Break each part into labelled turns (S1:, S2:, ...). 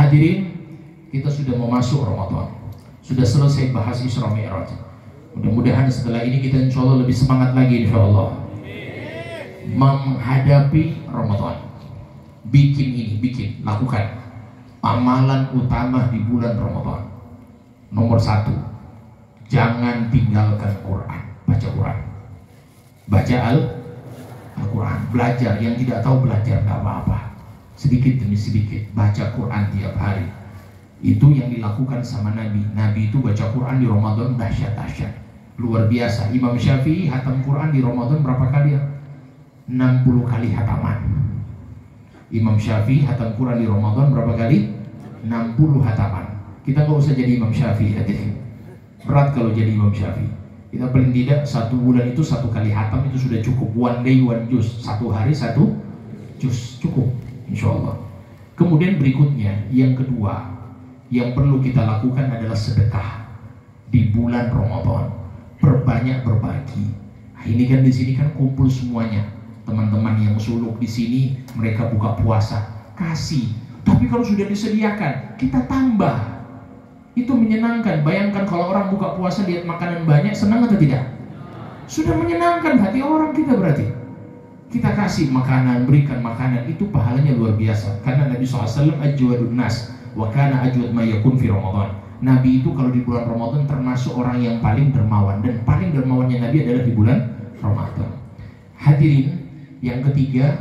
S1: Hadirin, kita sudah mau masuk Ramadan, sudah selesai bahas Isra Mi'raj. Mudah-mudahan setelah ini kita insya Allah lebih semangat lagi insya Allah menghadapi Ramadan. Bikin, lakukan amalan utama di bulan Ramadan. Nomor 1, jangan tinggalkan Quran. Baca Quran, baca Al-Quran, belajar. Yang tidak tahu belajar, gak apa-apa, sedikit demi sedikit baca Quran tiap hari. Itu yang dilakukan sama Nabi. Nabi itu baca Quran di Ramadan dahsyat, luar biasa. Imam Syafi'i hatam Quran di Ramadan berapa kali ya? 60 kali hataman. Imam Syafi'i hatam Quran di Ramadan berapa kali? 60 hataman. Kita nggak usah jadi Imam Syafi'i, berat kalau jadi Imam Syafi'i. Kita paling tidak 1 bulan itu 1 kali hatam itu sudah cukup. One day one juz, 1 hari 1 juz cukup insya Allah. Kemudian berikutnya, yang kedua yang perlu kita lakukan adalah sedekah di bulan Ramadan. Perbanyak berbagi. Nah, ini kan di sini kan kumpul semuanya. Teman-teman yang suluk di sini, mereka buka puasa, kasih. Tapi kalau sudah disediakan, kita tambah. Itu menyenangkan. Bayangkan kalau orang buka puasa lihat makanan banyak, senang atau tidak? Sudah menyenangkan hati orang kita berarti. Kita kasih makanan, berikan makanan, itu pahalanya luar biasa. Karena Nabi SAW ajwadun nas wa kana ajwad ma yakun fi Ramadan. Nabi itu kalau di bulan Ramadan termasuk orang yang paling dermawan, dan paling dermawannya Nabi adalah di bulan Ramadan. Hadirin, yang ketiga,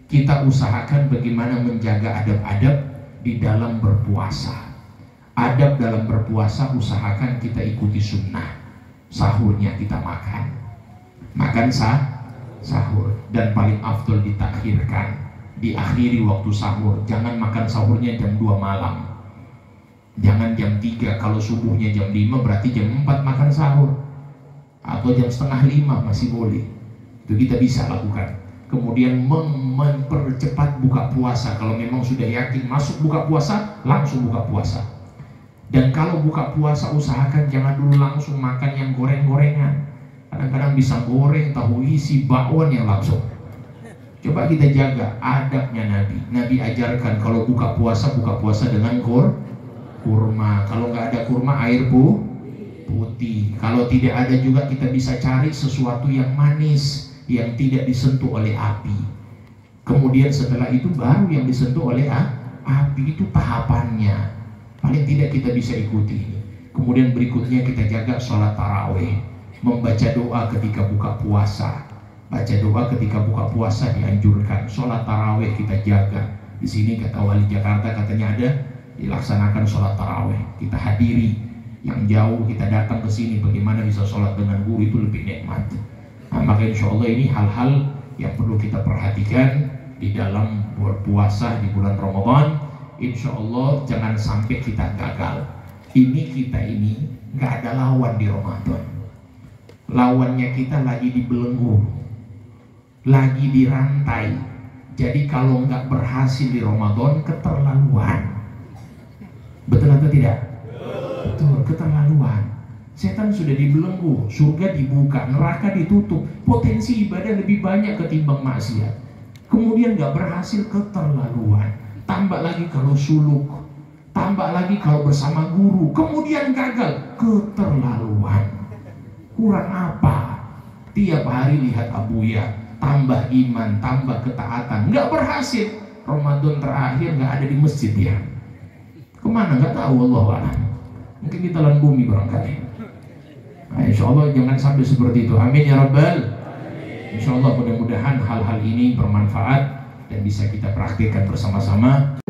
S1: kita usahakan bagaimana menjaga adab-adab di dalam berpuasa. Adab dalam berpuasa, usahakan kita ikuti sunnah. Sahurnya kita makan sahur, dan paling afdol ditakhirkan, diakhiri waktu sahur. Jangan makan sahurnya jam 2 malam, jangan jam 3. Kalau subuhnya jam 5 berarti jam 4 makan sahur, atau jam setengah 5 masih boleh. Itu kita bisa lakukan. Kemudian mempercepat buka puasa. Kalau memang sudah yakin masuk buka puasa, langsung buka puasa. Dan kalau buka puasa, usahakan jangan dulu langsung makan yang goreng-gorengan. Kadang-kadang bisa goreng, tahu isi, bakwan yang langsung. Coba kita jaga adabnya Nabi. Nabi ajarkan kalau buka puasa dengan kurma. Kalau nggak ada kurma, air putih. Kalau tidak ada juga kita bisa cari sesuatu yang manis, yang tidak disentuh oleh api. Kemudian setelah itu baru yang disentuh oleh api. Itu tahapannya. Paling tidak kita bisa ikuti. Kemudian berikutnya kita jaga sholat tarawih, membaca doa ketika buka puasa. Baca doa ketika buka puasa dianjurkan. Sholat tarawih kita jaga. Di sini kata Wali Jakarta katanya ada dilaksanakan sholat tarawih. Kita hadiri. Yang jauh kita datang ke sini, bagaimana bisa sholat dengan guru itu lebih nikmat. Nah, maka insya Allah ini hal-hal yang perlu kita perhatikan di dalam berpuasa di bulan Ramadan. Insya Allah jangan sampai kita gagal. Kita ini nggak ada lawan di Ramadan. Lawannya kita lagi dibelenggu, lagi dirantai. Jadi kalau nggak berhasil di Ramadan, keterlaluan. Betul atau tidak? Betul, keterlaluan. Setan sudah dibelenggu, surga dibuka, neraka ditutup. Potensi ibadah lebih banyak ketimbang maksiat. Kemudian nggak berhasil, keterlaluan. Tambah lagi kalau suluk, tambah lagi kalau bersama guru, kemudian gagal, keterlaluan. Kurang apa? Tiap hari lihat abuya, tambah iman, tambah ketaatan, nggak berhasil. Ramadan terakhir nggak ada di masjid dia. Kemana? Nggak tahu, Allah a'lam. Mungkin di telan bumi barangkali. Nah, insya Allah jangan sampai seperti itu. Amin ya Rabbal. Insya Allah mudah-mudahan hal-hal ini bermanfaat dan bisa kita praktikkan bersama-sama.